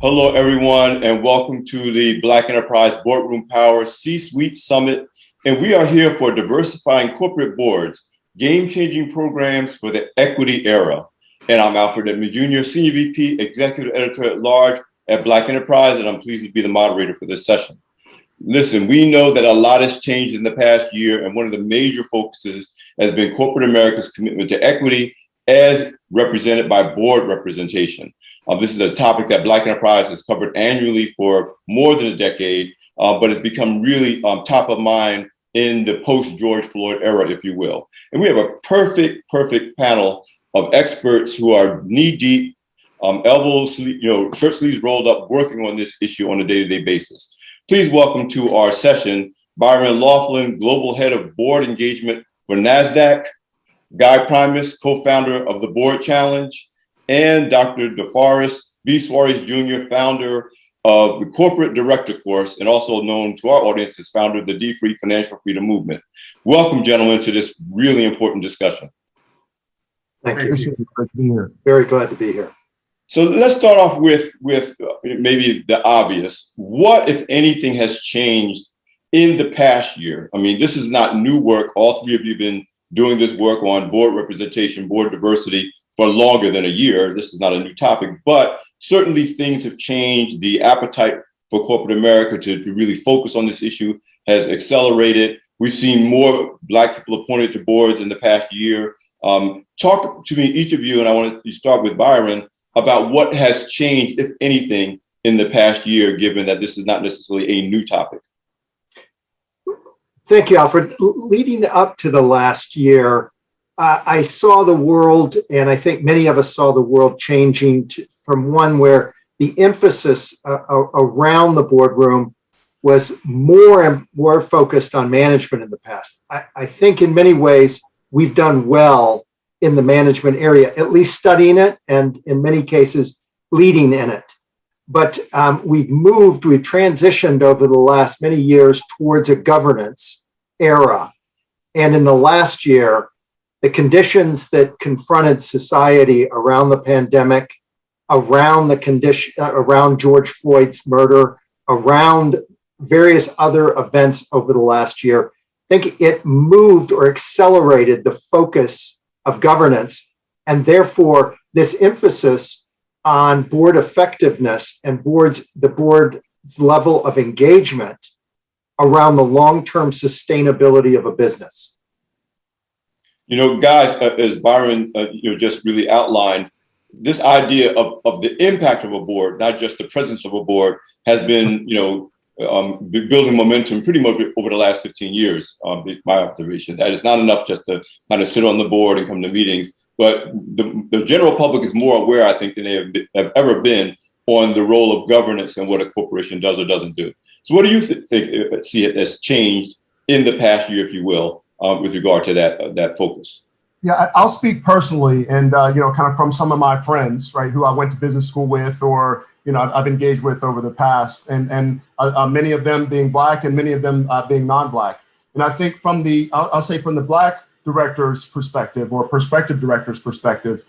Hello, everyone, and welcome to the Black Enterprise Boardroom Power C-Suite Summit. And we are here for Diversifying Corporate Boards, game-changing programs for the equity era. And I'm Alfred, Edmond Jr., Senior VP, Executive Editor at Large at Black Enterprise, and I'm pleased to be the moderator for this session. Listen, we know that a lot has changed in the past year, and one of the major focuses has been corporate America's commitment to equity as represented by board representation. This is a topic that Black Enterprise has covered annually for more than a decade, but it's become really top of mind in the post-George Floyd era, if you will. And we have a perfect panel of experts who are knee-deep, elbows, shirt sleeves rolled up, working on this issue on a day-to-day basis. Please welcome to our session, Byron Loflin, Global Head of Board Engagement for Nasdaq, Guy Primus, co-founder of the Board Challenge, and Dr. DeForest B. Suarez Jr., founder of the Corporate Director course, and also known to our audience as founder of the D-Free Financial Freedom Movement. Welcome, gentlemen, to this really important discussion. Thank you. Great to be here. Very glad to be here. So let's start off with maybe the obvious. What, if anything, has changed in the past year? I mean, this is not new work. All three of you have been doing this work on board representation, board diversity for longer than a year. This is not a new topic, but certainly things have changed. The appetite for corporate America to really focus on this issue has accelerated. We've seen more Black people appointed to boards in the past year. Talk to me, each of you, and I want to start with Byron, about what has changed, if anything, in the past year, given that this is not necessarily a new topic. Thank you, Alfred. Leading up to the last year, I saw the world, and I think many of us saw the world changing from one where the emphasis around the boardroom was more and more focused on management in the past. I think in many ways, we've done well in the management area, at least studying it, and in many cases, leading in it. But we've transitioned over the last many years towards a governance era. And in the last year, the conditions that confronted society around the pandemic, around George Floyd's murder, around various other events over the last year, I think it moved or accelerated the focus of governance. And therefore, this emphasis on board effectiveness and the board's level of engagement around the long-term sustainability of a business. You know, guys, as Byron just really outlined, this idea of the impact of a board, not just the presence of a board, has been building momentum pretty much over the last 15 years. My observation that it's not enough just to kind of sit on the board and come to meetings, but the general public is more aware, I think, than they have ever been on the role of governance and what a corporation does or doesn't do. So, what do you see it has changed in the past year, if you will, with regard to that focus? Yeah, I'll speak personally, and kind of from some of my friends, right, who I went to business school with, or I've engaged with over the past, and many of them being Black and many of them being non-Black. And I think from the Black director's perspective or prospective director's perspective,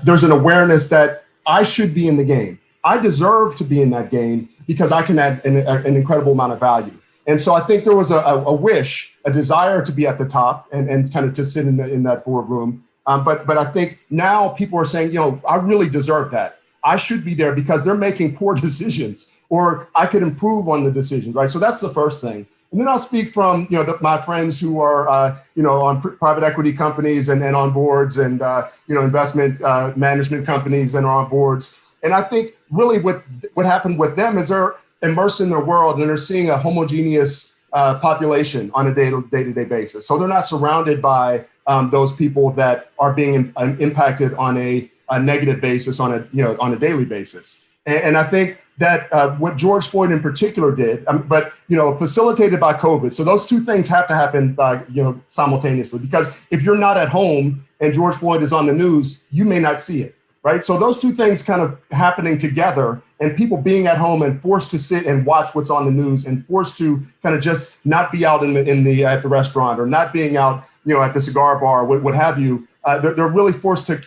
there's an awareness that I should be in the game. I deserve to be in that game because I can add an incredible amount of value. And so I think there was a desire to be at the top and kind of to sit in that boardroom. But I think now people are saying, I really deserve that. I should be there because they're making poor decisions, or I could improve on the decisions, right? So that's the first thing. And then I'll speak from, my friends who are, on private equity companies and on boards and, investment management companies and are on boards. And I think really what happened with them is they're immersed in their world and they're seeing a homogeneous population on a day-to-day basis. So they're not surrounded by those people that are being impacted on a negative basis on a daily basis. And I think that what George Floyd in particular did, but facilitated by COVID. So those two things have to happen simultaneously, because if you're not at home and George Floyd is on the news, you may not see it, right? So those two things kind of happening together, and people being at home and forced to sit and watch what's on the news and forced to kind of just not be out at the restaurant or not being out at the cigar bar, what have you. They're really forced to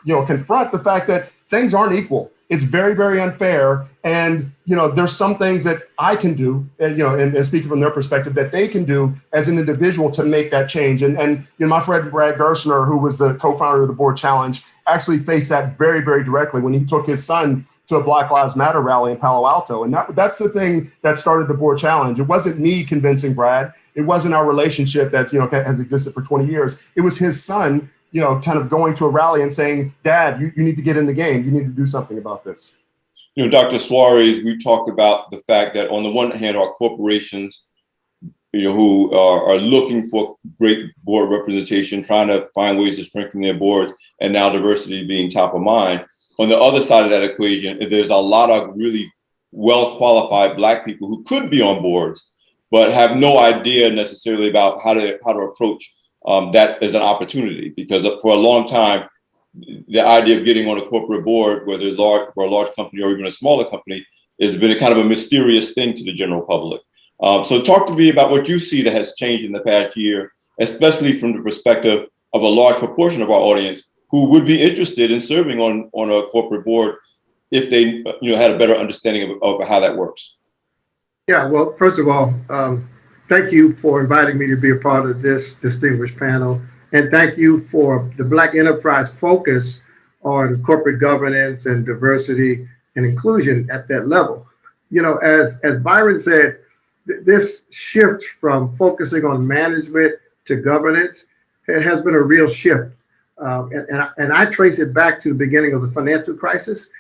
confront the fact that things aren't equal It's very, very unfair. And, there's some things that I can do, and speaking from their perspective, that they can do as an individual to make that change. And my friend Brad Gerstner, who was the co-founder of the Board Challenge, actually faced that very, very directly when he took his son to a Black Lives Matter rally in Palo Alto. And that's the thing that started the Board Challenge. It wasn't me convincing Brad. It wasn't our relationship that, has existed for 20 years. It was his son, kind of going to a rally and saying, Dad, you need to get in the game. You need to do something about this. Dr. Suarez, we talked about the fact that on the one hand, our corporations, who are looking for great board representation, trying to find ways to strengthen their boards, and now diversity being top of mind. On the other side of that equation, there's a lot of really well-qualified Black people who could be on boards, but have no idea necessarily about how to approach that as an opportunity. Because for a long time, the idea of getting on a corporate board, whether it's for a large company or even a smaller company, has been a kind of a mysterious thing to the general public. So talk to me about what you see that has changed in the past year, especially from the perspective of a large proportion of our audience who would be interested in serving on a corporate board if they had a better understanding of how that works. Yeah, well, first of all, thank you for inviting me to be a part of this distinguished panel. And thank you for the Black enterprise focus on corporate governance and diversity and inclusion at that level. As Byron said, this shift from focusing on management to governance has been a real shift. And I trace it back to the beginning of the financial crisis,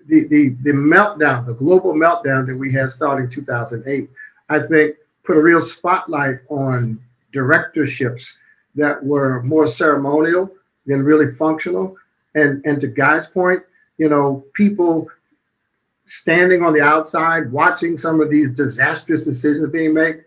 the meltdown, the global meltdown that we had starting in 2008, I think put a real spotlight on directorships that were more ceremonial than really functional. And to Guy's point, people standing on the outside, watching some of these disastrous decisions being made,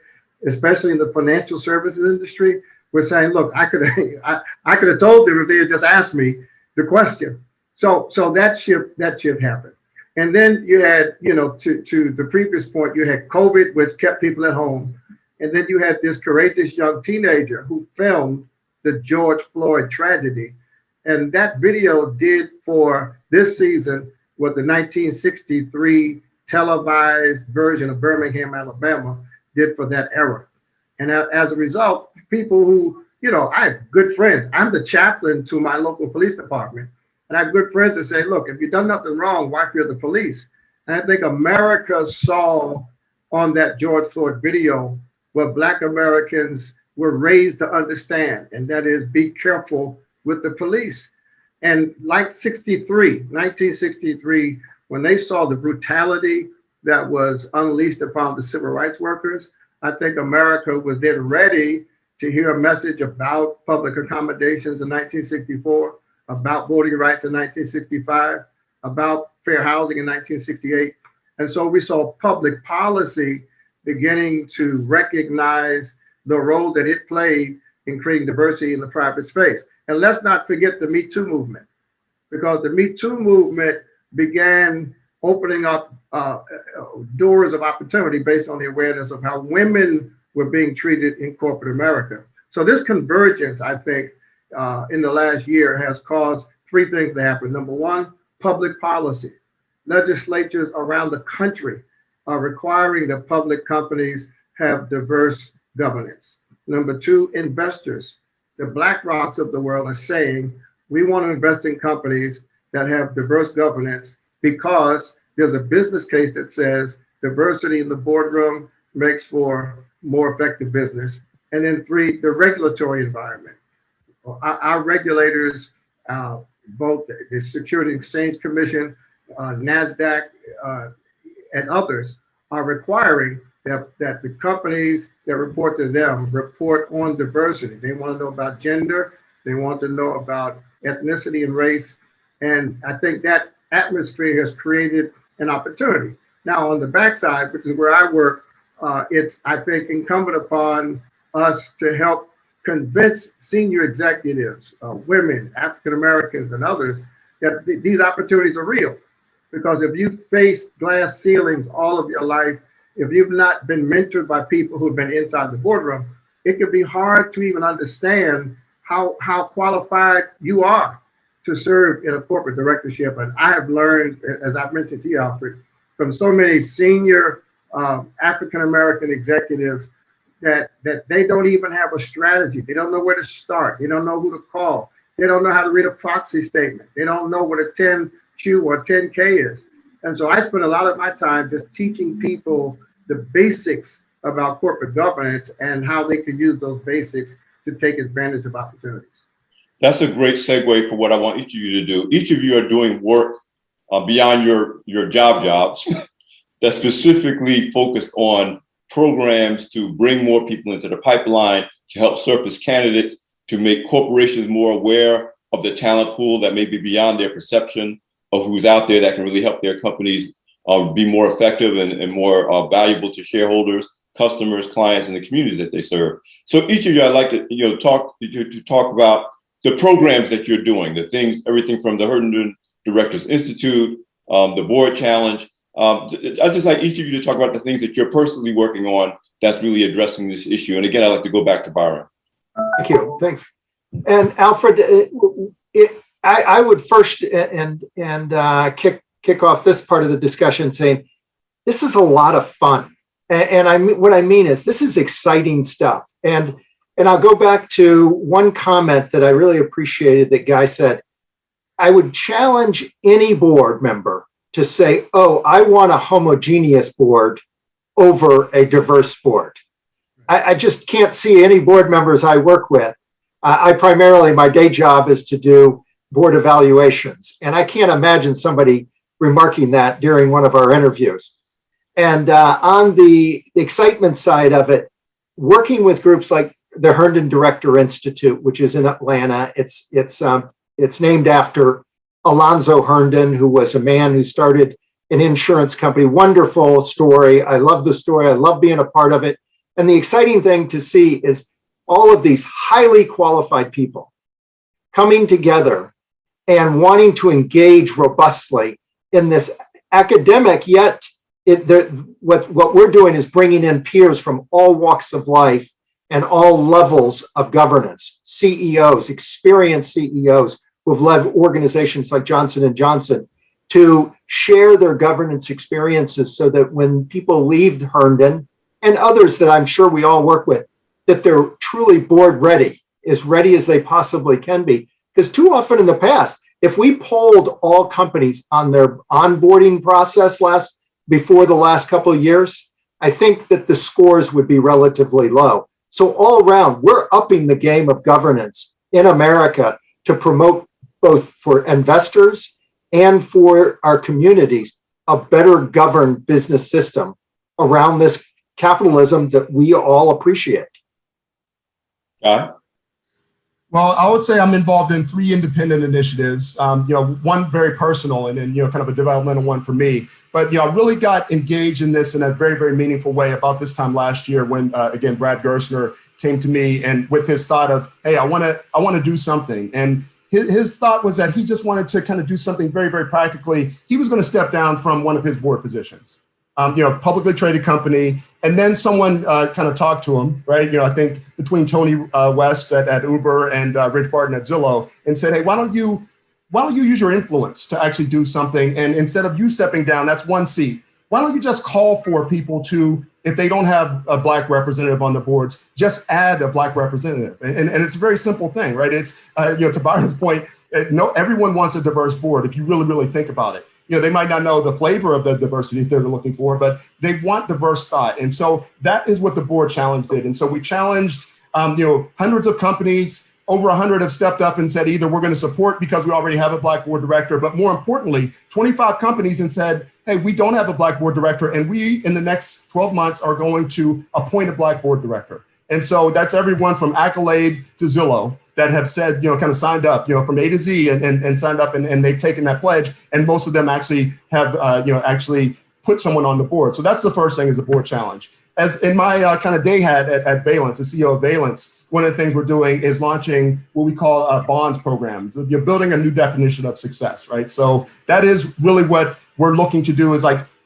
especially in the financial services industry, we're saying, look, I could have told them if they had just asked me the question. So that shift happened. And then you had, to the previous point, you had COVID, which kept people at home. And then you had this courageous young teenager who filmed the George Floyd tragedy. And that video did for this season what the 1963 televised version of Birmingham, Alabama did for that era. And as a result, people who, I have good friends. I'm the chaplain to my local police department. And I have good friends that say, look, if you've done nothing wrong, why fear the police? And I think America saw on that George Floyd video what Black Americans were raised to understand, and that is be careful with the police. And like 1963, when they saw the brutality that was unleashed upon the civil rights workers, I think America was then ready to hear a message about public accommodations in 1964, about voting rights in 1965, about fair housing in 1968. And so we saw public policy beginning to recognize the role that it played in creating diversity in the private space. And let's not forget the Me Too movement, because the Me Too movement began opening up doors of opportunity based on the awareness of how women were being treated in corporate America. So this convergence, I think, in the last year has caused three things to happen. Number one, public policy. Legislatures around the country are requiring that public companies have diverse governance. Number two, investors. The BlackRocks of the world are saying, we want to invest in companies that have diverse governance because there's a business case that says diversity in the boardroom makes for more effective business. And then three, the regulatory environment. Our regulators, both the Security and Exchange Commission, Nasdaq, and others are requiring that the companies that report to them report on diversity. They want to know about gender. They want to know about ethnicity and race. And I think that atmosphere has created an opportunity. Now, on the backside, which is where I work, it's, I think, incumbent upon us to help convince senior executives, women, African-Americans, and others that these opportunities are real. Because if you face glass ceilings all of your life, if you've not been mentored by people who've been inside the boardroom, it can be hard to even understand how qualified you are to serve in a corporate directorship. And I have learned, as I've mentioned to you, Alfred, from so many senior African-American executives that they don't even have a strategy. They don't know where to start. They don't know who to call. They don't know how to read a proxy statement. They don't know what a 10Q or 10K is. And so I spend a lot of my time just teaching people the basics about corporate governance and how they can use those basics to take advantage of opportunities. That's a great segue for what I want each of you to do. Each of you are doing work beyond your jobs that's specifically focused on programs to bring more people into the pipeline, to help surface candidates, to make corporations more aware of the talent pool that may be beyond their perception of who's out there that can really help their companies be more effective and more valuable to shareholders, customers, clients, and the communities that they serve. So each of you, I'd like to talk about the programs that you're doing, the things, everything from the Herndon Directors Institute, the Board Challenge. I'd just like each of you to talk about the things that you're personally working on that's really addressing this issue. And again, I'd like to go back to Byron. Thank you. Thanks. And Alfred, I would first kick off this part of the discussion saying this is a lot of fun, and what I mean is this is exciting stuff. And I'll go back to one comment that I really appreciated that Guy said. I would challenge any board member to say, "Oh, I want a homogeneous board over a diverse board." I just can't see any board members I work with. I primarily, my day job is to do board evaluations. And I can't imagine somebody remarking that during one of our interviews. And on the excitement side of it, working with groups like the Herndon Director Institute, which is in Atlanta, it's named after Alonzo Herndon, who was a man who started an insurance company. Wonderful story. I love the story. I love being a part of it. And the exciting thing to see is all of these highly qualified people coming together and wanting to engage robustly in this academic, yet what we're doing is bringing in peers from all walks of life and all levels of governance, CEOs, experienced CEOs who have led organizations like Johnson & Johnson to share their governance experiences so that when people leave Herndon, and others that I'm sure we all work with, that they're truly board ready as they possibly can be. Because too often in the past, if we polled all companies on their onboarding process before the last couple of years, I think that the scores would be relatively low. So all around, we're upping the game of governance in America to promote both for investors and for our communities, a better governed business system around this capitalism that we all appreciate. Well, I would say I'm involved in 3 independent initiatives. One very personal, and then kind of a developmental one for me. But I really got engaged in this in a very, very meaningful way about this time last year when again Brad Gerstner came to me and with his thought of, hey, I want to do something. And his thought was that he just wanted to kind of do something very, very practically. He was going to step down from one of his board positions. Publicly traded company. And then someone kind of talked to him, right? I think between Tony West at Uber and Rich Barton at Zillow, and said, hey, why don't you use your influence to actually do something? And instead of you stepping down, that's one seat. Why don't you just call for people to, if they don't have a Black representative on the boards, just add a Black representative. And it's a very simple thing, right? It's, to Byron's point, everyone wants a diverse board if you really, really think about it. They might not know the flavor of the diversity they're looking for, but they want diverse thought. And so that is what the board challenge did. And so we challenged, hundreds of companies, over 100 have stepped up and said, either we're going to support because we already have a Black board director, but more importantly, 25 companies and said, hey, we don't have a Black board director. And we, in the next 12 months, are going to appoint a Black board director. And so that's everyone from Accolade to Zillow that have said, kind of signed up, from A to Z and signed up and they've taken that pledge. And most of them actually have, actually put someone on the board. So that's the first thing is the board challenge. As in my kind of day hat at Valence, the CEO of Valence, one of the things we're doing is launching what we call bonds programs. You're building a new definition of success, right? So that is really what we're looking to do is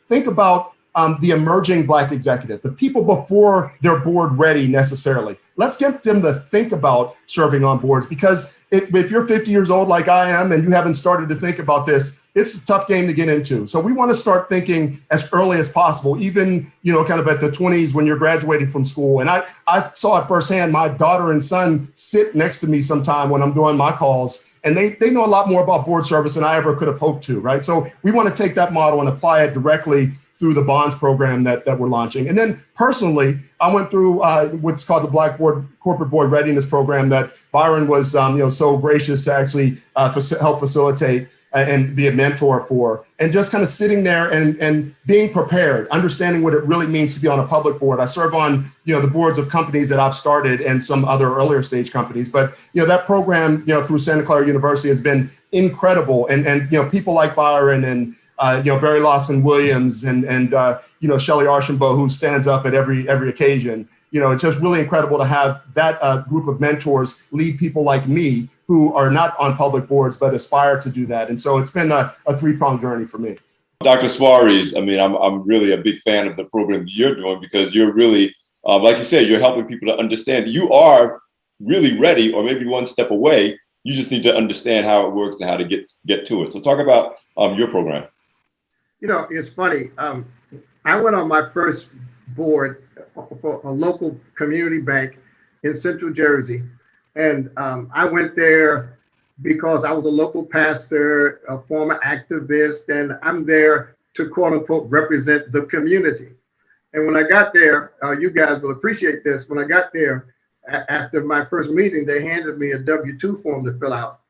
think about the emerging Black executive, the people before they're board ready necessarily. let's get them to think about serving on boards, because if you're 50 years old like I am and you haven't started to think about this, it's a tough game to get into. So we want to start thinking as early as possible, even, kind of at the 20s when you're graduating from school. And I saw it firsthand. My daughter and son sit next to me sometime when I'm doing my calls, and they know a lot more about board service than I ever could have hoped to, right? So we want to take that model and apply it directly through the bonds program that we're launching. And then personally, I went through what's called the Corporate Board Readiness Program that Byron was so gracious to actually help facilitate and be a mentor for, and just kind of sitting there and being prepared, understanding what it really means to be on a public board. I serve on the boards of companies that I've started and some other earlier stage companies, but that program through Santa Clara University has been incredible, and people like Byron and Barry Lawson Williams and Shelley Archambault, who stands up at every occasion. It's just really incredible to have that group of mentors lead people like me who are not on public boards but aspire to do that. And so it's been a three-pronged journey for me. Dr. Suarez, I mean, I'm really a big fan of the program that you're doing, because you're really, like you said, you're helping people to understand you are really ready, or maybe one step away. You just need to understand how it works and how to get to it. So talk about your program. It's funny. I went on my first board for a local community bank in Central Jersey. And I went there because I was a local pastor, a former activist, and I'm there to quote unquote represent the community. And when I got there, you guys will appreciate this. When I got there, after my first meeting, they handed me a W-2 form to fill out.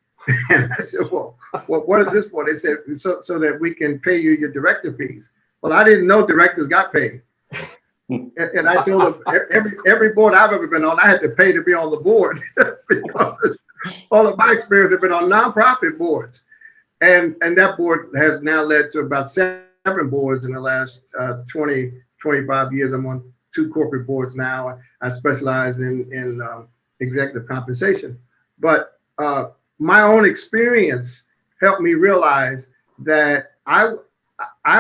And I said, well, what is this for? They said, so that we can pay you your director fees. Well, I didn't know directors got paid. And I told them every board I've ever been on, I had to pay to be on the board because all of my experience have been on nonprofit boards. And that board has now led to about 7 boards in the last 25 years. I'm on 2 corporate boards now. I specialize in executive compensation. But my own experience helped me realize that I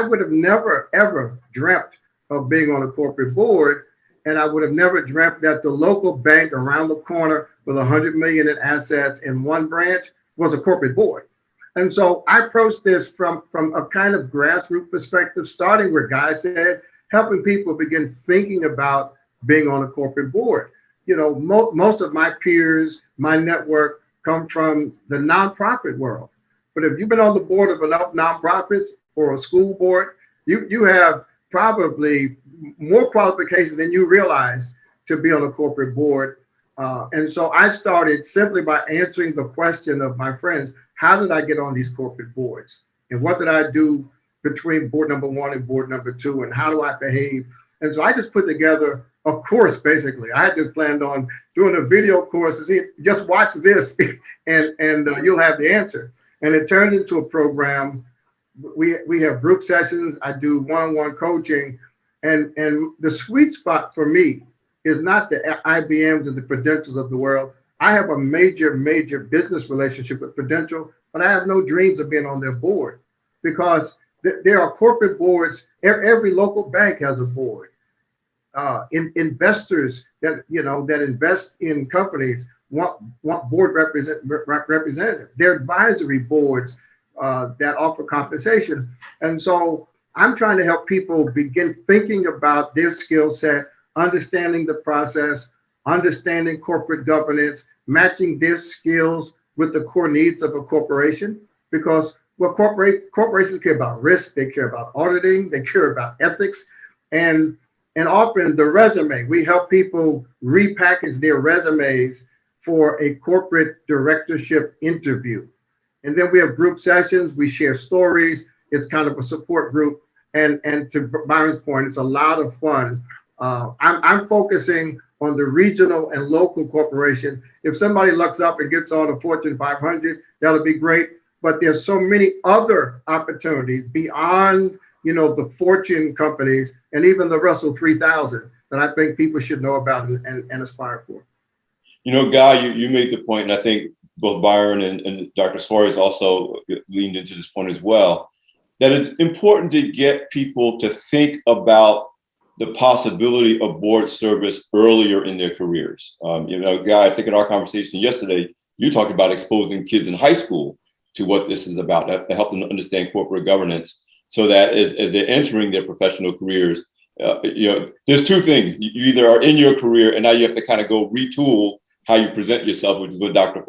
would have never, ever dreamt of being on a corporate board. And I would have never dreamt that the local bank around the corner with 100 million in assets in one branch was a corporate board. And so I approached this from a kind of grassroots perspective, starting where Guy said, helping people begin thinking about being on a corporate board. Most of my peers, my network come from the nonprofit world. But if you've been on the board of enough nonprofits or a school board, you have probably more qualifications than you realize to be on a corporate board. And so I started simply by answering the question of my friends, how did I get on these corporate boards? And what did I do between board number 1 and board number 2? And how do I behave? And so I just put together a course, basically. I had just planned on doing a video course to see, just watch this and you'll have the answer. And it turned into a program. We have group sessions. I do one-on-one coaching. And the sweet spot for me is not the IBMs and the Prudentials of the world. I have a major business relationship with Prudential, but I have no dreams of being on their board, because there are corporate boards. Every local bank has a board. Investors that invest in companies want board representatives. They're advisory boards that offer compensation. And so I'm trying to help people begin thinking about their skill set, understanding the process, understanding corporate governance, matching their skills with the core needs of a corporation. Because corporations care about risk, they care about auditing, they care about ethics, and often the resume. We help people repackage their resumes for a corporate directorship interview. And then we have group sessions, we share stories. It's kind of a support group. And to Byron's point, it's a lot of fun. I'm focusing on the regional and local corporation. If somebody looks up and gets on a Fortune 500, that'll be great. But there's so many other opportunities beyond, the Fortune companies and even the Russell 3000 that I think people should know about and aspire for. Guy, you made the point, and I think both Byron and Dr. Suarez also leaned into this point as well, that it's important to get people to think about the possibility of board service earlier in their careers. Guy, I think in our conversation yesterday, you talked about exposing kids in high school to what this is about, to help them understand corporate governance, so that as they're entering their professional careers, there's two things. You either are in your career and now you have to kind of go retool how you present yourself, which is what Dr.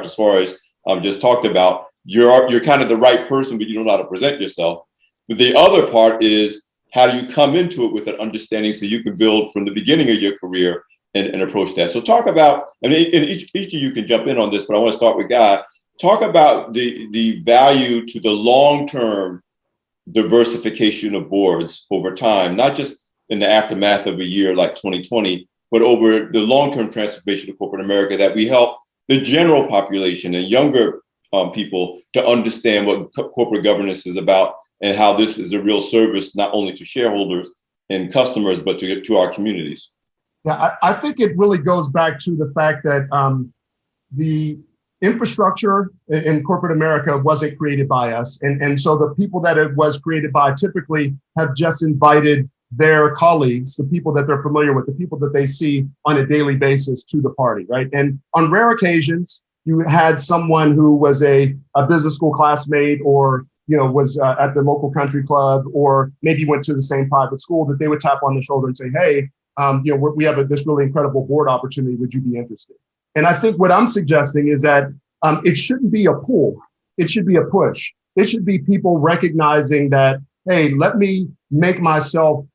Suarez just talked about. You're kind of the right person, but you don't know how to present yourself. But the other part is, how do you come into it with an understanding so you can build from the beginning of your career and approach that? So talk about, and each of you can jump in on this, but I want to start with Guy. Talk about the value to the long-term diversification of boards over time, not just in the aftermath of a year like 2020, but over the long-term transformation of corporate America, that we help the general population and younger people to understand what corporate governance is about and how this is a real service, not only to shareholders and customers, but to our communities. Yeah, I think it really goes back to the fact that the infrastructure in corporate America wasn't created by us. And so the people that it was created by typically have just invited their colleagues, the people that they're familiar with, the people that they see on a daily basis to the party, right? And on rare occasions, you had someone who was a business school classmate, or was at the local country club, or maybe went to the same private school, that they would tap on the shoulder and say, hey, we have this really incredible board opportunity. Would you be interested? And I think what I'm suggesting is that it shouldn't be a pull. It should be a push. It should be people recognizing that, hey, let me make myself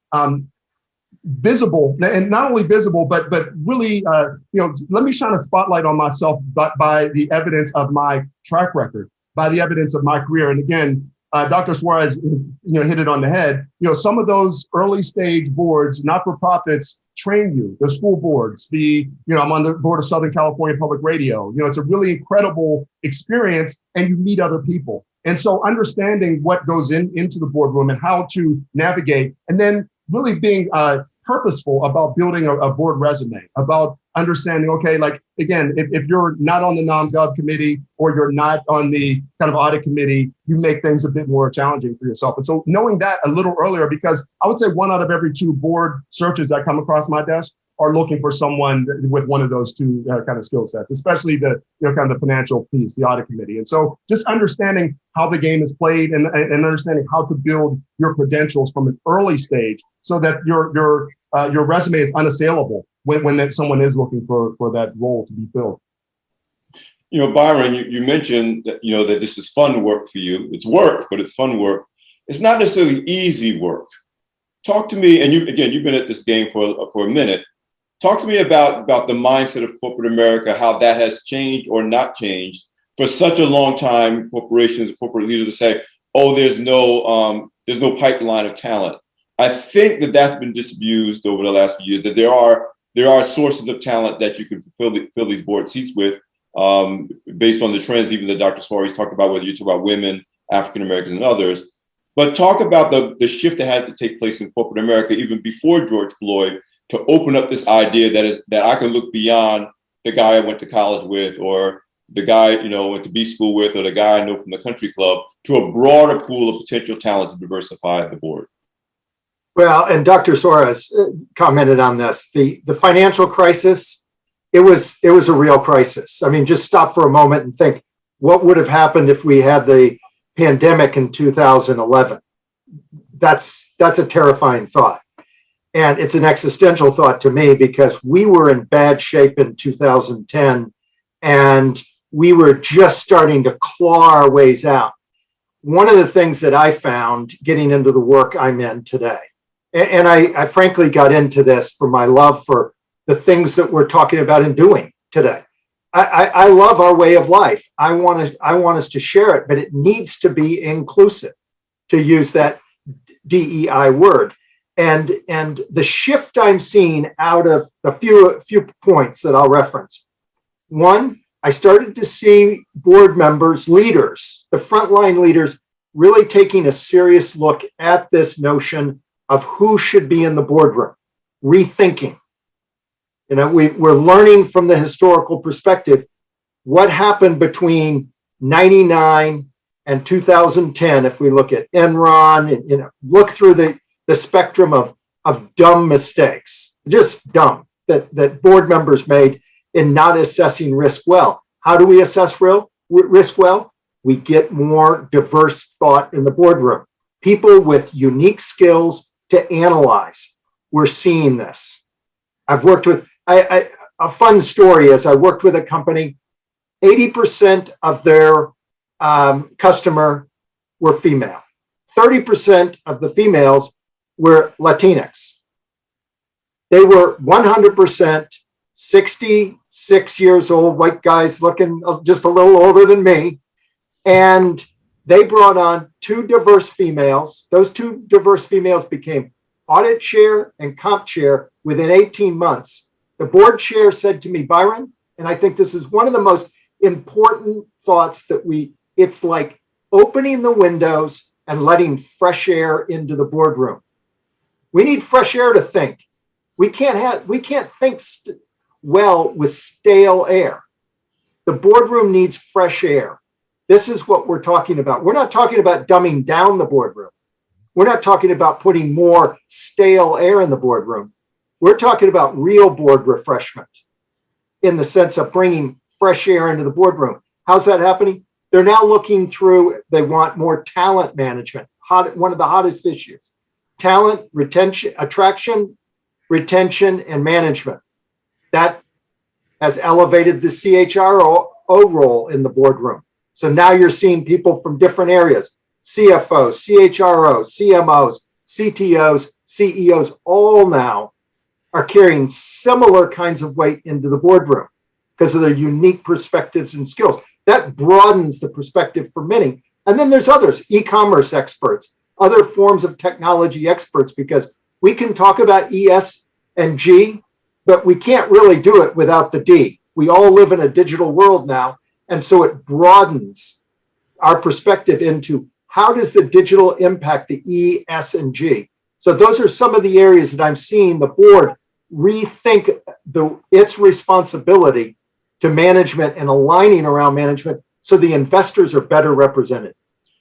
visible, and not only visible, but really, let me shine a spotlight on myself by the evidence of my track record, by the evidence of my career. And again, Dr. Suarez, hit it on the head. Some of those early stage boards, not-for-profits, train you. The school boards, I'm on the board of Southern California Public Radio. It's a really incredible experience, and you meet other people. And so understanding what goes into the boardroom and how to navigate, and then really being purposeful about building a board resume, about understanding, okay, like, again, if you're not on the non-gov committee or you're not on the kind of audit committee, you make things a bit more challenging for yourself. And so knowing that a little earlier, because I would say 1 out of every 2 board searches that come across my desk are looking for someone with one of those two kind of skill sets, especially the kind of the financial piece, the audit committee. And so just understanding how the game is played and understanding how to build your credentials from an early stage so that your resume is unassailable when someone is looking for that role to be filled. Byron, you mentioned that, that this is fun work for you. It's work, but it's fun work. It's not necessarily easy work. Talk to me, and you've been at this game for a minute. Talk to me about the mindset of corporate America, how that has changed or not changed. For such a long time, corporations, corporate leaders will say, "Oh, there's no pipeline of talent." I think that's been disabused over the last few years. That there are sources of talent that you can fill these board seats with, based on the trends, even that Dr. Suarez talked about, whether you talk about women, African Americans, and others. But talk about the shift that had to take place in corporate America even before George Floyd, to open up this idea that I can look beyond the guy I went to college with, or the guy went to B school with, or the guy I know from the country club, to a broader pool of potential talent to diversify the board. Well, and Dr. Suarez commented on this. The financial crisis, it was a real crisis. I mean, just stop for a moment and think, what would have happened if we had the pandemic in 2011? That's a terrifying thought. And it's an existential thought to me, because we were in bad shape in 2010, and we were just starting to claw our ways out. One of the things that I found getting into the work I'm in today, and I frankly got into this for my love for the things that we're talking about and doing today. I love our way of life. I want us to share it, but it needs to be inclusive, to use that DEI word. And the shift I'm seeing out of a few points that I'll reference. One, I started to see board members, leaders, the frontline leaders, really taking a serious look at this notion of who should be in the boardroom, rethinking. We're learning from the historical perspective what happened between 99 and 2010. If we look at Enron and look through the spectrum of of dumb mistakes, just dumb, that board members made in not assessing risk well. How do we assess risk well? We get more diverse thought in the boardroom. People with unique skills to analyze. We're seeing this. I've worked with, a fun story is I worked with a company, 80% of their customer were female. 30% of the females were Latinx. They were 100% 66 years old, white guys looking just a little older than me. And they brought on two diverse females. Those two diverse females became audit chair and comp chair within 18 months. The board chair said to me, Byron, and I think this is one of the most important thoughts that it's like opening the windows and letting fresh air into the boardroom. We need fresh air to think. We can't think well with stale air. The boardroom needs fresh air. This is what we're talking about. We're not talking about dumbing down the boardroom. We're not talking about putting more stale air in the boardroom. We're talking about real board refreshment in the sense of bringing fresh air into the boardroom. How's that happening? They're now looking through, they want more talent management, one of the hottest issues. Talent, retention, attraction, retention, and management. That has elevated the CHRO role in the boardroom. So now you're seeing people from different areas, CFOs, CHROs, CMOs, CTOs, CEOs, all now are carrying similar kinds of weight into the boardroom because of their unique perspectives and skills. That broadens the perspective for many. And then there's others, e-commerce experts, other forms of technology experts, because we can talk about ES and G, but we can't really do it without the D. We all live in a digital world now. And so it broadens our perspective into how does the digital impact the E, S, and G. So those are some of the areas that I'm seeing the board rethink its responsibility to management and aligning around management so the investors are better represented.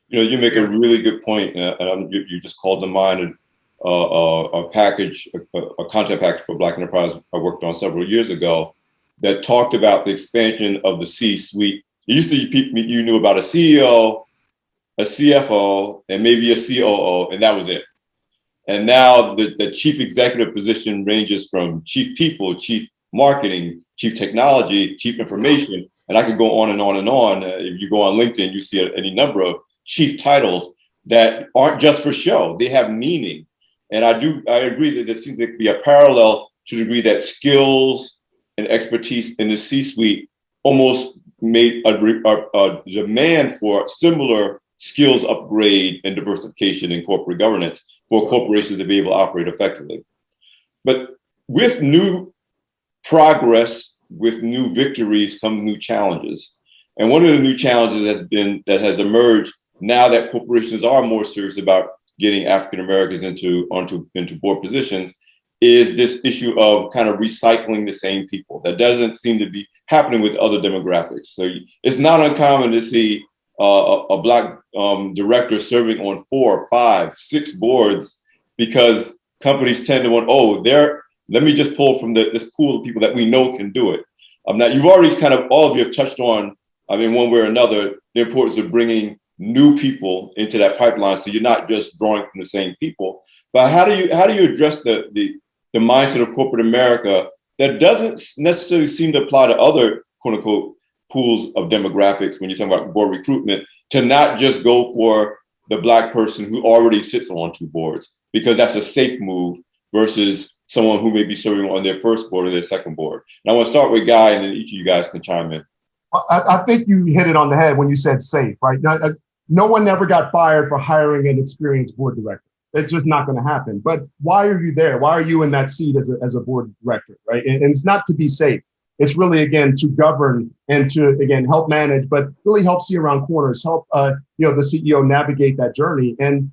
You know, you make a really good point, and you just called to mind a package, a content package for Black Enterprise I worked on several years ago that talked about the expansion of the C-suite. It used to be you knew about a CEO, a CFO, and maybe a COO, and that was it. And now the chief executive position ranges from chief people, chief marketing, chief technology, chief information, and I could go on and on and on. If you go on LinkedIn, you see any number of chief titles that aren't just for show. They have meaning. And I agree that there seems to be a parallel to the degree that skills and expertise in the C-suite almost made a demand for similar skills upgrade and diversification in corporate governance for corporations to be able to operate effectively. But with new progress, with new victories come new challenges. And one of the new challenges that has emerged now that corporations are more serious about getting African Americans into board positions is this issue of kind of recycling the same people. That doesn't seem to be happening with other demographics. So it's not uncommon to see a Black director serving on 4, 5, 6 boards because companies tend to want, let me just pull from this pool of people that we know can do it. Now, you've already all of you have touched on, one way or another, the importance of bringing new people into that pipeline. So you're not just drawing from the same people. But how do you address the mindset of corporate America that doesn't necessarily seem to apply to other quote unquote pools of demographics when you're talking about board recruitment, to not just go for the Black person who already sits on 2 boards, because that's a safe move versus someone who may be serving on their first board or their second board. And I want to start with Guy, and then each of you guys can chime in. I think you hit it on the head when you said safe, right? No one ever got fired for hiring an experienced board director. It's just not going to happen. But why are you there? Why are you in that seat as a board director, right? And it's not to be safe. It's really, again, to govern and to, again, help manage, but really help see around corners, help the CEO navigate that journey. And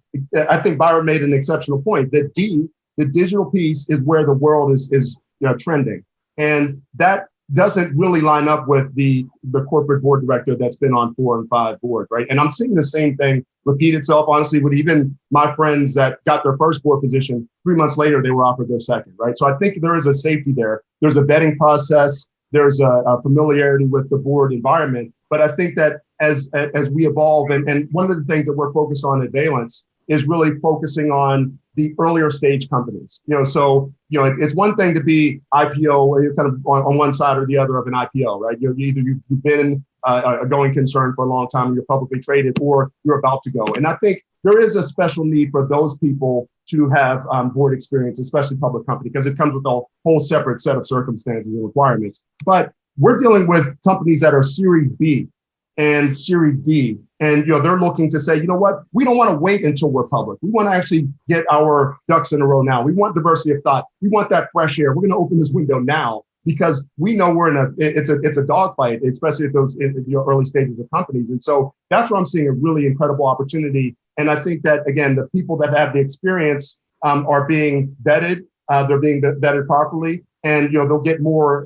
I think Byron made an exceptional point that the digital piece is where the world is trending. And that doesn't really line up with the corporate board director that's been on 4 and 5 boards, right? And I'm seeing the same thing repeat itself, honestly, with even my friends that got their first board position. 3 months later, they were offered their second, right? So I think there is a safety there. There's a vetting process. There's a familiarity with the board environment. But I think that as we evolve, and one of the things that we're focused on at Valence is really focusing on the earlier stage companies. So it's one thing to be IPO, where you're kind of on one side or the other of an IPO, right? You've been a going concern for a long time and you're publicly traded, or you're about to go. And I think there is a special need for those people to have board experience, especially public company, because it comes with a whole separate set of circumstances and requirements. But we're dealing with companies that are Series B and Series D. And they're looking to say, you know what, we don't want to wait until we're public. We want to actually get our ducks in a row now. We want diversity of thought. We want that fresh air. We're going to open this window now because we know it's a dogfight, especially at those early stages of companies. And so that's where I'm seeing a really incredible opportunity. And I think that, again, the people that have the experience are being vetted. They're being vetted properly. And they'll get more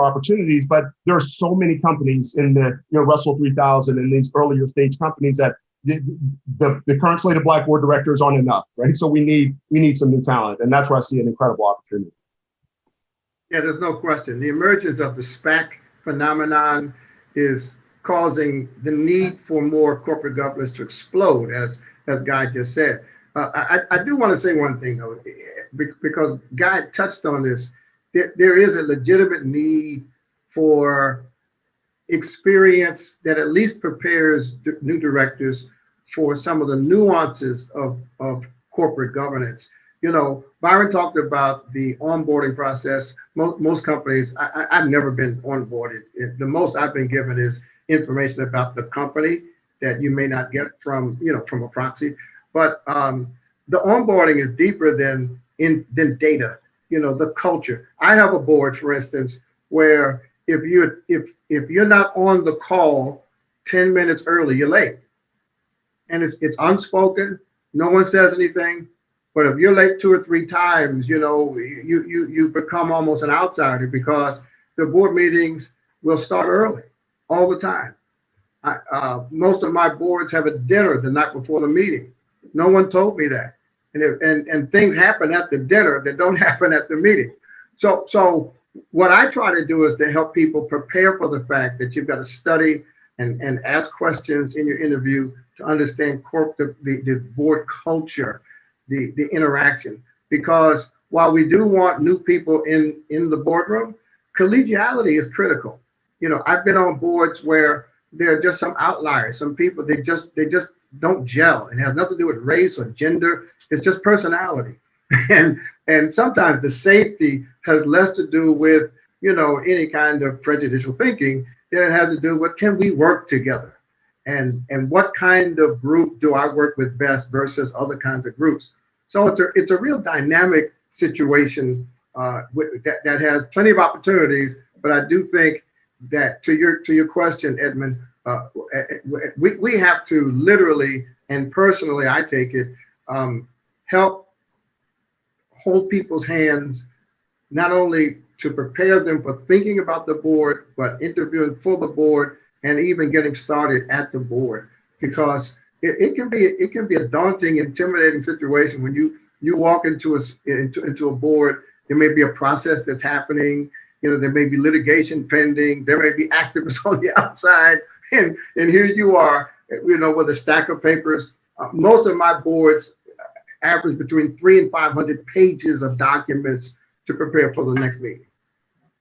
opportunities, but there are so many companies in the Russell 3000 and these earlier stage companies that the current slate of Black board directors aren't enough, right? So we need some new talent, and that's where I see an incredible opportunity. Yeah, there's no question. The emergence of the SPAC phenomenon is causing the need for more corporate governance to explode, as Guy just said. I do want to say one thing though, because Guy touched on this. There is a legitimate need for experience that at least prepares new directors for some of the nuances of corporate governance. Byron talked about the onboarding process. Most companies, I've never been onboarded. The most I've been given is information about the company that you may not get from a proxy. But the onboarding is deeper than data. The culture. I have a board, for instance, where if you're not on the call 10 minutes early, you're late. And it's unspoken. No one says anything. But if you're late 2 or 3 times, you become almost an outsider because the board meetings will start early all the time. Most of my boards have a dinner the night before the meeting. No one told me that. And things happen at the dinner that don't happen at the meeting. So what I try to do is to help people prepare for the fact that you've got to study and ask questions in your interview to understand the board culture, the interaction. Because while we do want new people in the boardroom, collegiality is critical. I've been on boards where there are just some outliers, some people, they just don't gel. It has nothing to do with race or gender. It's just personality. And sometimes the safety has less to do with, any kind of prejudicial thinking than it has to do with, can we work together? And what kind of group do I work with best versus other kinds of groups? So it's a real dynamic situation that has plenty of opportunities, but I do think that to your question, Edmond, we have to literally and personally, I take it, help hold people's hands, not only to prepare them for thinking about the board, but interviewing for the board and even getting started at the board, because it can be a daunting, intimidating situation when you walk into a board. There may be a process that's happening. There may be litigation pending. There may be activists on the outside. And here you are, with a stack of papers. Most of my boards average between 300 and 500 pages of documents to prepare for the next meeting.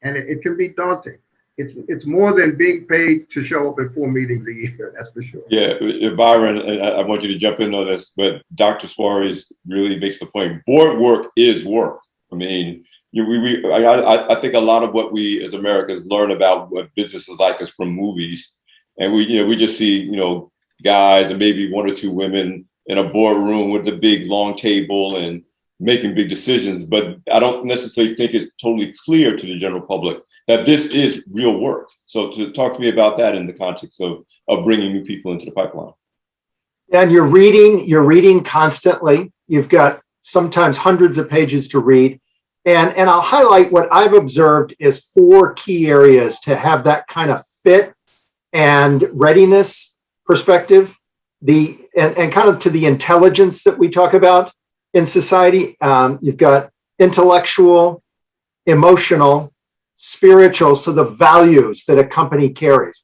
And it can be daunting. It's more than being paid to show up at 4 meetings a year, that's for sure. Yeah, Byron, and I want you to jump in on this, but Dr. Suarez really makes the point. Board work is work. I mean, I think a lot of what we as Americans learn about what business is like is from movies. And we just see, guys and maybe 1 or 2 women in a boardroom with the big long table and making big decisions. But I don't necessarily think it's totally clear to the general public that this is real work. So to talk to me about that in the context of bringing new people into the pipeline. And you're reading constantly. You've got sometimes hundreds of pages to read. And I'll highlight what I've observed is 4 key areas to have that kind of fit and readiness perspective, and kind of to the intelligence that we talk about in society. You've got intellectual, emotional, spiritual, so the values that a company carries.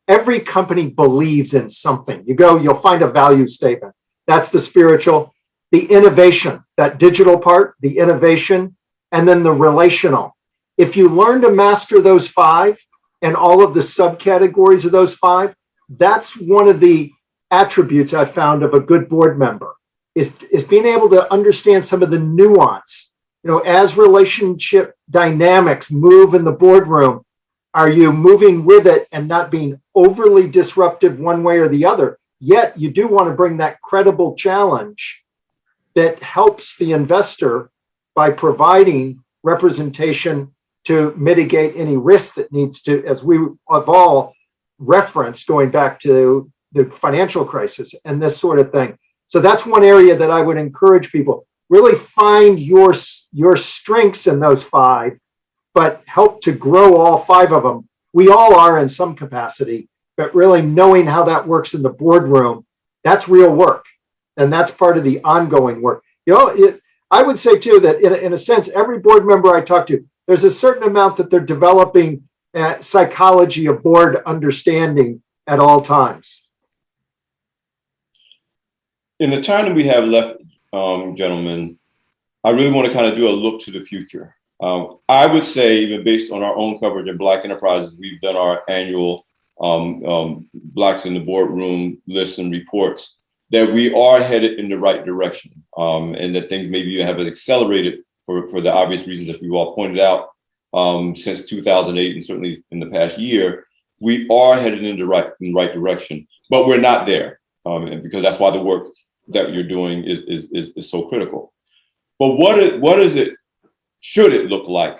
Every company believes in something. You'll find a value statement. That's the spiritual. The innovation, that digital part, the innovation, and then the relational. If you learn to master those 5 and all of the subcategories of those 5, that's one of the attributes I found of a good board member is being able to understand some of the nuance. As relationship dynamics move in the boardroom, are you moving with it and not being overly disruptive one way or the other? Yet you do want to bring that credible challenge that helps the investor by providing representation to mitigate any risk that needs to, as we have all referenced going back to the financial crisis and this sort of thing. So that's one area that I would encourage people, really find your strengths in those 5, but help to grow all 5 of them. We all are in some capacity, but really knowing how that works in the boardroom, that's real work. And that's part of the ongoing work. I would say too, that in a sense, every board member I talk to, there's a certain amount that they're developing psychology of board understanding at all times. In the time that we have left, gentlemen, I really want to kind of do a look to the future. I would say, even based on our own coverage in Black Enterprises, we've done our annual Blacks in the Boardroom lists and reports, that we are headed in the right direction, and that things maybe have accelerated for the obvious reasons that we've all pointed out since 2008, and certainly in the past year. We are headed in the right direction, but we're not there, and because that's why the work that you're doing is so critical. But what should it look like?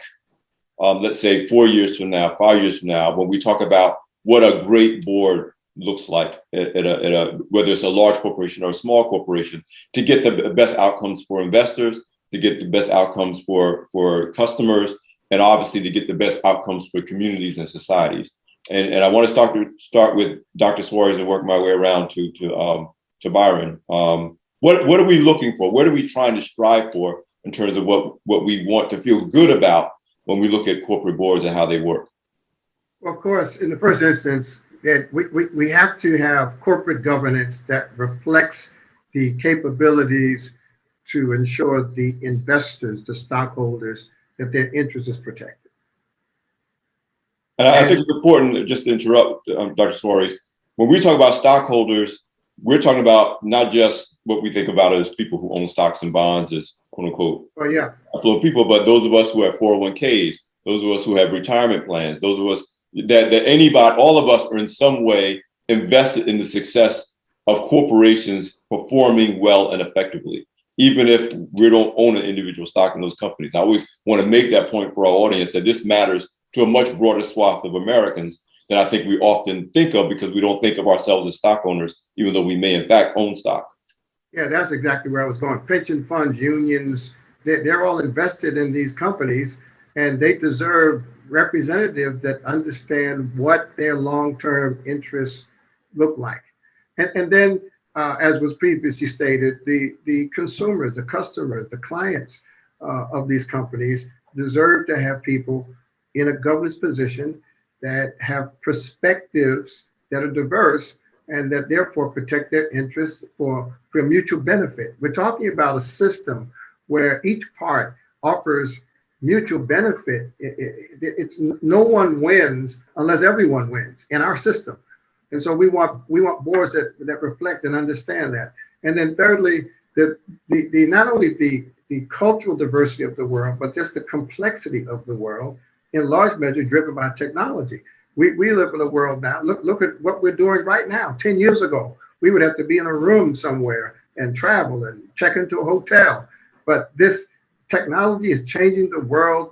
Let's say 4 years from now, 5 years from now, when we talk about what a great board looks like whether it's a large corporation or a small corporation, to get the best outcomes for investors, to get the best outcomes for customers, and obviously to get the best outcomes for communities and societies. And I want to start with Dr. Suarez and work my way around to Byron. What are we looking for? What are we trying to strive for in terms of what we want to feel good about when we look at corporate boards and how they work? Well, of course, in the first instance, that we have to have corporate governance that reflects the capabilities to ensure the investors, the stockholders, that their interest is protected. And I think it's important, just to interrupt, Dr. Suarez, when we talk about stockholders, we're talking about not just what we think about as people who own stocks and bonds as quote unquote affluent people, but those of us who have 401ks, those of us who have retirement plans, those of us that all of us are in some way invested in the success of corporations performing well and effectively, even if we don't own an individual stock in those companies. I always want to make that point for our audience, that this matters to a much broader swath of Americans than I think we often think of, because we don't think of ourselves as stock owners, even though we may in fact own stock. Yeah, that's exactly where I was going. Pension funds, unions, they're all invested in these companies, and they deserve representatives that understand what their long-term interests look like. And then, as was previously stated, the consumers, the customers, the clients of these companies deserve to have people in a governance position that have perspectives that are diverse and that therefore protect their interests for mutual benefit. We're talking about a system where each part offers mutual benefit. It's no one wins unless everyone wins in our system. And so we want boards that reflect and understand that. And then thirdly, the not only the cultural diversity of the world, but just the complexity of the world, in large measure driven by technology. We live in a world now, look at what we're doing right now. 10 years ago, we would have to be in a room somewhere and travel and check into a hotel. But this technology is changing the world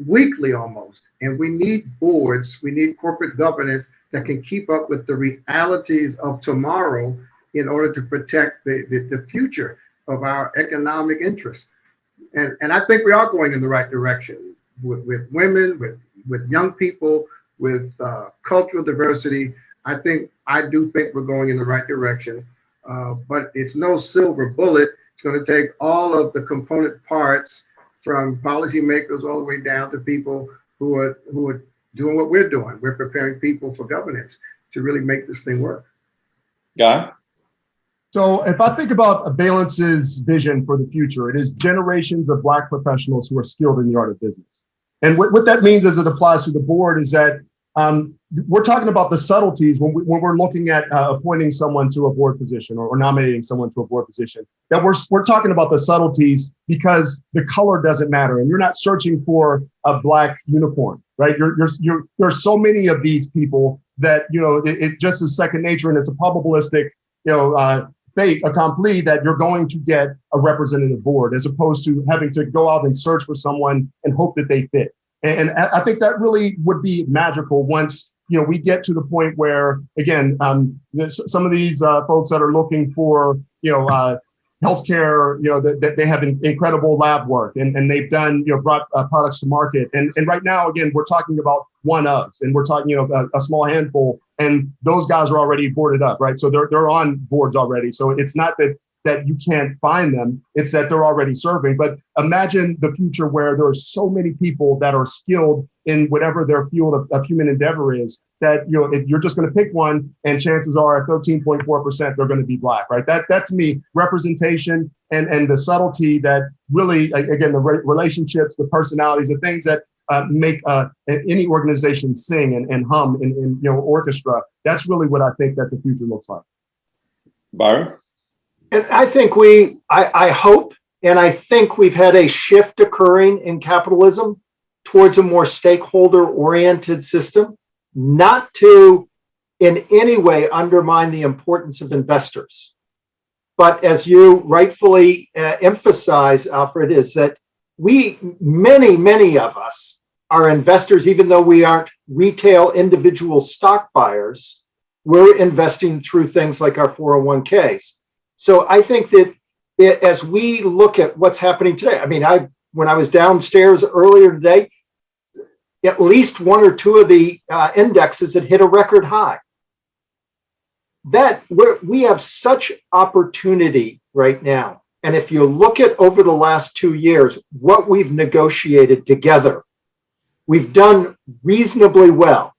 weekly almost. And we need boards, we need corporate governance that can keep up with the realities of tomorrow in order to protect the future of our economic interests. And I think we are going in the right direction with women, with young people, with cultural diversity. I do think we're going in the right direction, but it's no silver bullet. It's going to take all of the component parts, from policymakers all the way down to people who are doing what we're doing. We're preparing people for governance to really make this thing work. Guy? So if I think about Valence's vision for the future, it is generations of Black professionals who are skilled in the art of business. And what that means as it applies to the board is that we're talking about the subtleties when we're looking at appointing someone to a board position or nominating someone to a board position, that we're talking about the subtleties because the color doesn't matter. And you're not searching for a Black unicorn, right? There's so many of these people that, it just is second nature, and it's a probabilistic, fait accompli that you're going to get a representative board, as opposed to having to go out and search for someone and hope that they fit. And I think that really would be magical once, we get to the point where, again, some of these folks that are looking for, healthcare, that they have incredible lab work and they've done, brought products to market. And right now, again, we're talking about one-ofs, and we're talking, a small handful, and those guys are already boarded up, right? So they're on boards already. So it's not that you can't find them, it's that they're already serving. But imagine the future where there are so many people that are skilled in whatever their field of human endeavor is, that, if you're just going to pick one, and chances are at 13.4%, they're going to be Black, right? That to me, representation and the subtlety that really, again, the relationships, the personalities, the things that make any organization sing and hum in orchestra. That's really what I think that the future looks like. Byron? And I think I hope, and I think we've had a shift occurring in capitalism towards a more stakeholder-oriented system, not to in any way undermine the importance of investors. But as you rightfully emphasize, Alfred, is that many of us are investors, even though we aren't retail individual stock buyers, we're investing through things like our 401ks. So I think that as we look at what's happening today, when I was downstairs earlier today, at least one or two of the indexes had hit a record high. We have such opportunity right now. And if you look at over the last 2 years, what we've negotiated together, we've done reasonably well.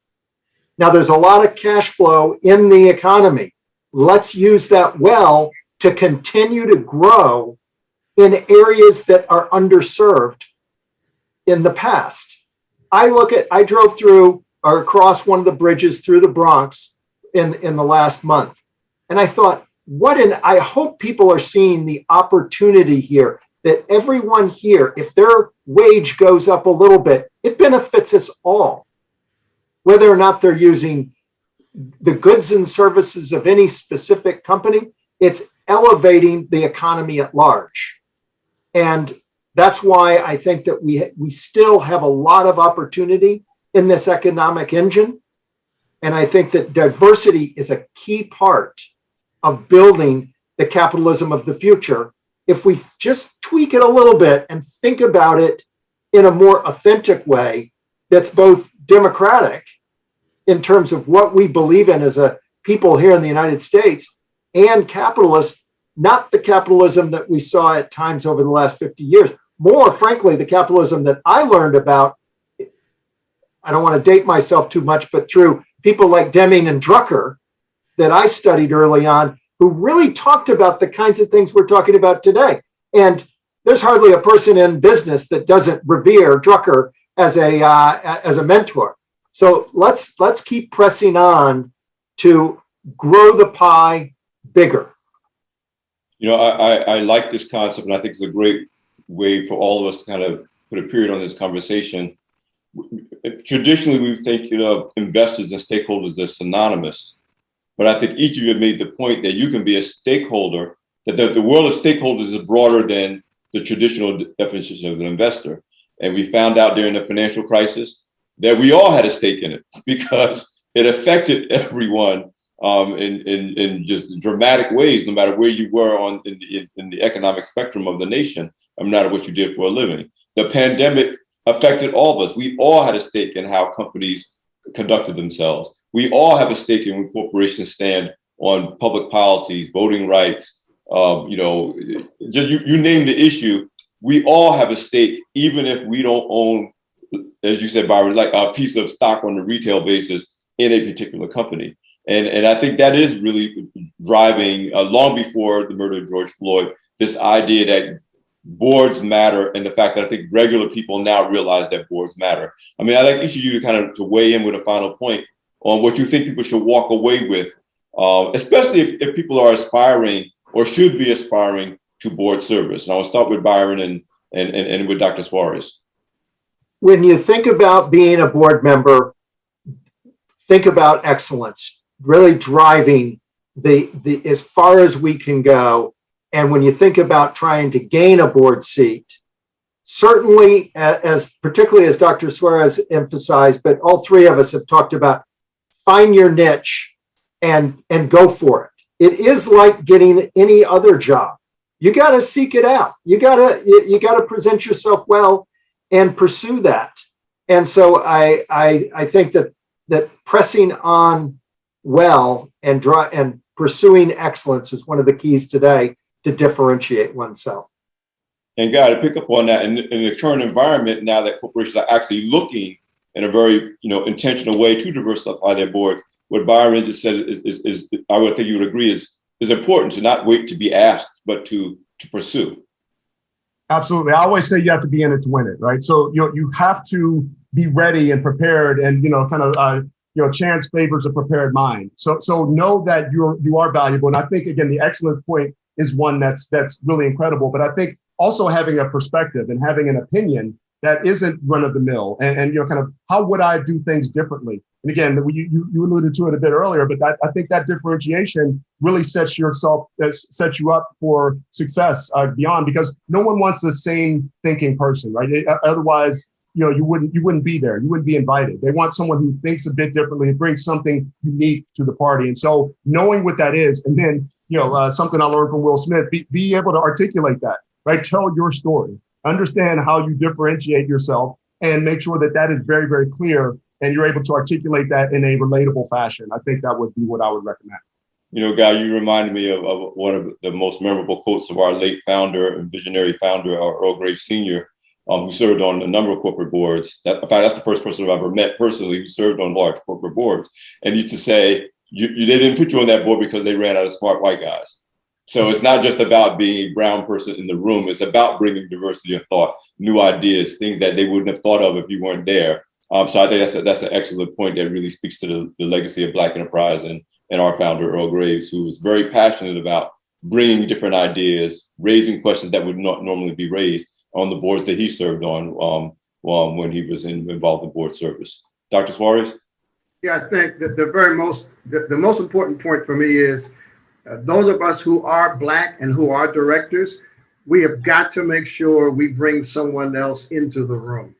Now, there's a lot of cash flow in the economy. Let's use that well to continue to grow in areas that are underserved in the past. I drove through or across one of the bridges through the Bronx in the last month. And I thought, I hope people are seeing the opportunity here, that everyone here, if their wage goes up a little bit, it benefits us all. Whether or not they're using the goods and services of any specific company, it's elevating the economy at large. And that's why I think that we still have a lot of opportunity in this economic engine. And I think that diversity is a key part of building the capitalism of the future. If we just tweak it a little bit and think about it in a more authentic way, that's both democratic in terms of what we believe in as a people here in the United States, and capitalist, not the capitalism that we saw at times over the last 50 years. More frankly, the capitalism that I learned about, I don't want to date myself too much, but through people like Deming and Drucker that I studied early on, who really talked about the kinds of things we're talking about today. And there's hardly a person in business that doesn't revere Drucker as a mentor. So let's keep pressing on to grow the pie bigger. I like this concept, and I think it's a great way for all of us to kind of put a period on this conversation. Traditionally, we think, investors and stakeholders are synonymous, but I think each of you have made the point that you can be a stakeholder, that the world of stakeholders is broader than the traditional definition of an investor. And we found out during the financial crisis that we all had a stake in it, because it affected everyone in just dramatic ways, no matter where you were in the economic spectrum of the nation. no matter what you did for a living. The pandemic affected all of us. We all had a stake in how companies conducted themselves. We all have a stake in when corporations stand on public policies, voting rights, just you name the issue. We all have a stake, even if we don't own, as you said, Byron, like a piece of stock on a retail basis in a particular company. And I think that is really driving, long before the murder of George Floyd, this idea that boards matter, and the fact that I think regular people now realize that boards matter. I mean, I'd like each of you to kind of to weigh in with a final point on what you think people should walk away with, especially if people are aspiring or should be aspiring to board service. And I'll start with Byron and with Dr. Suarez. When you think about being a board member, think about excellence, really driving the as far as we can go. And when you think about trying to gain a board seat, certainly, particularly as Dr. Suarez emphasized, but all three of us have talked about, find your niche and go for it. It is like getting any other job. You got to seek it out. You got to present yourself well and pursue that. And so I think that pressing on well and pursuing excellence is one of the keys today to differentiate oneself. And Guy, to pick up on that, in the current environment, now that corporations are actually looking in a very intentional way to diversify their boards, what Byron just said is I would think you would agree is important, to not wait to be asked, but to pursue. Absolutely. I always say you have to be in it to win it, right? So you have to be ready and prepared, and chance favors a prepared mind. So know that you are valuable. And I think, again, the excellent point is one that's really incredible. But I think also having a perspective and having an opinion that isn't run of the mill, and kind of how would I do things differently? And again, you alluded to it a bit earlier, but I think that differentiation really sets you up for success beyond, because no one wants the same thinking person, right? Otherwise, you wouldn't be there. You wouldn't be invited. They want someone who thinks a bit differently and brings something unique to the party. And so knowing what that is, and then something I learned from Will Smith, be able to articulate that, right? Tell your story. Understand how you differentiate yourself, and make sure that is very, very clear, and you're able to articulate that in a relatable fashion. I think that would be what I would recommend. Guy, you reminded me of one of the most memorable quotes of our late founder and visionary founder, Earl Graves Sr., who served on a number of corporate boards. In fact, that's the first person I've ever met personally who served on large corporate boards. And he used to say, they didn't put you on that board because they ran out of smart white guys. So it's not just about being a brown person in the room. It's about bringing diversity of thought, new ideas, things that they wouldn't have thought of if you weren't there. So I think that's an excellent point that really speaks to the legacy of Black enterprise and our founder, Earl Graves, who was very passionate about bringing different ideas, raising questions that would not normally be raised on the boards that he served on when he was involved in board service. Dr. Suarez? Yeah, I think that the most important point for me is those of us who are Black and who are directors, we have got to make sure we bring someone else into the room.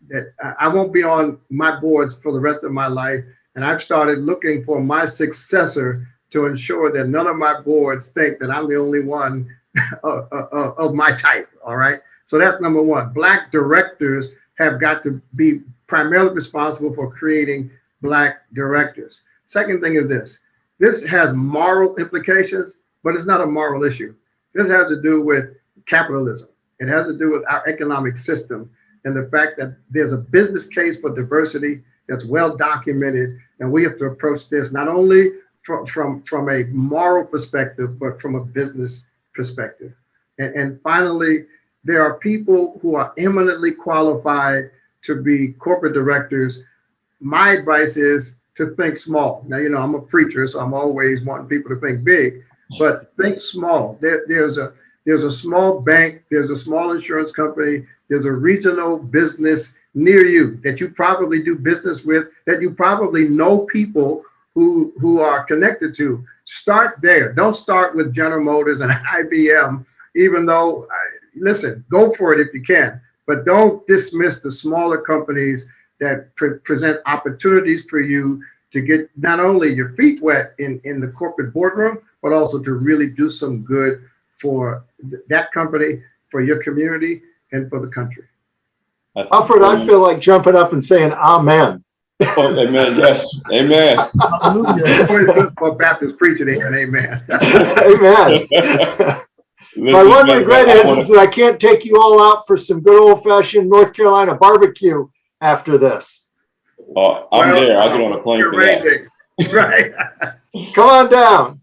That I won't be on my boards for the rest of my life, and I've started looking for my successor to ensure that none of my boards think that I'm the only one of my type. All right. So that's number one. Black directors have got to be primarily responsible for creating Black directors. Second thing is this. This has moral implications, but it's not a moral issue. This has to do with capitalism. It has to do with our economic system and the fact that there's a business case for diversity that's well documented, and we have to approach this not only from a moral perspective, but from a business perspective. And finally, there are people who are eminently qualified to be corporate directors. My advice is to think small. Now, I'm a preacher, so I'm always wanting people to think big, but think small. There's a small bank, there's a small insurance company, there's a regional business near you that you probably do business with, that you probably know people who are connected to. Start there. Don't start with General Motors and IBM, even though, listen, go for it if you can, but don't dismiss the smaller companies that present opportunities for you to get not only your feet wet in the corporate boardroom, but also to really do some good for that company for your community and for the country. Alfred, I feel like jumping up and saying amen. Oh, amen. Yes. Amen. For Baptist preacher there, and amen. Amen. My one regret is that I can't take you all out for some good old-fashioned North Carolina barbecue after this. I'm there. I'll get on a plane for that. Right. Come on down.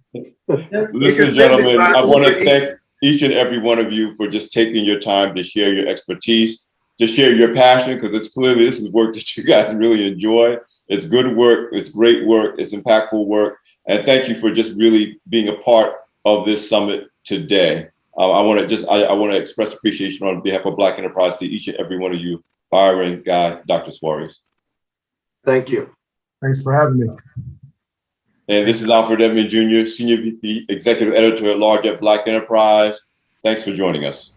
Listen, gentlemen, I want to thank each and every one of you for just taking your time to share your expertise, to share your passion, because it's clearly this is work that you guys really enjoy. It's good work. It's great work. It's impactful work. And thank you for just really being a part of this summit today. I want to express appreciation on behalf of Black Enterprise to each and every one of you, Byron, Guy, Dr. Suarez. Thank you. Thanks for having me. And this is Alfred Edmond Jr., Senior VP, Executive Editor at Large at Black Enterprise. Thanks for joining us.